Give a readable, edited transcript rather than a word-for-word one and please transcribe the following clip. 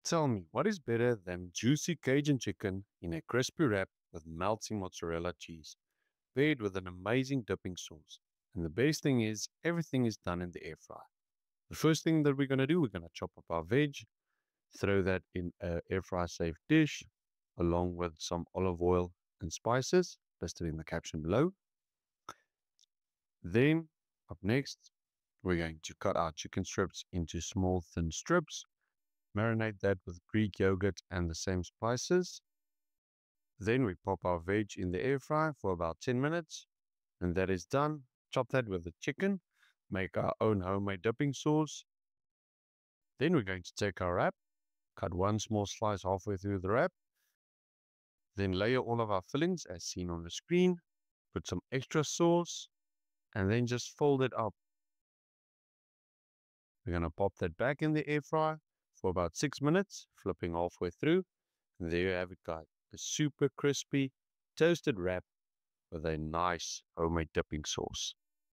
Tell me, what is better than juicy Cajun chicken in a crispy wrap with melting mozzarella cheese, paired with an amazing dipping sauce? And the best thing is, everything is done in the air fryer. The first thing that we're going to do, we're going to chop up our veg, throw that in an air fryer safe dish, along with some olive oil and spices listed in the caption below. Then, up next, we're going to cut our chicken strips into small, thin strips. Marinate that with Greek yogurt and the same spices. Then we pop our veg in the air fryer for about 10 minutes. And that is done. Chop that with the chicken. Make our own homemade dipping sauce. Then we're going to take our wrap. Cut one small slice halfway through the wrap. Then layer all of our fillings as seen on the screen. Put some extra sauce. And then just fold it up. We're going to pop that back in the air fryer for about 6 minutes, flipping halfway through. And there you have it, guys. A super crispy toasted wrap with a nice homemade dipping sauce.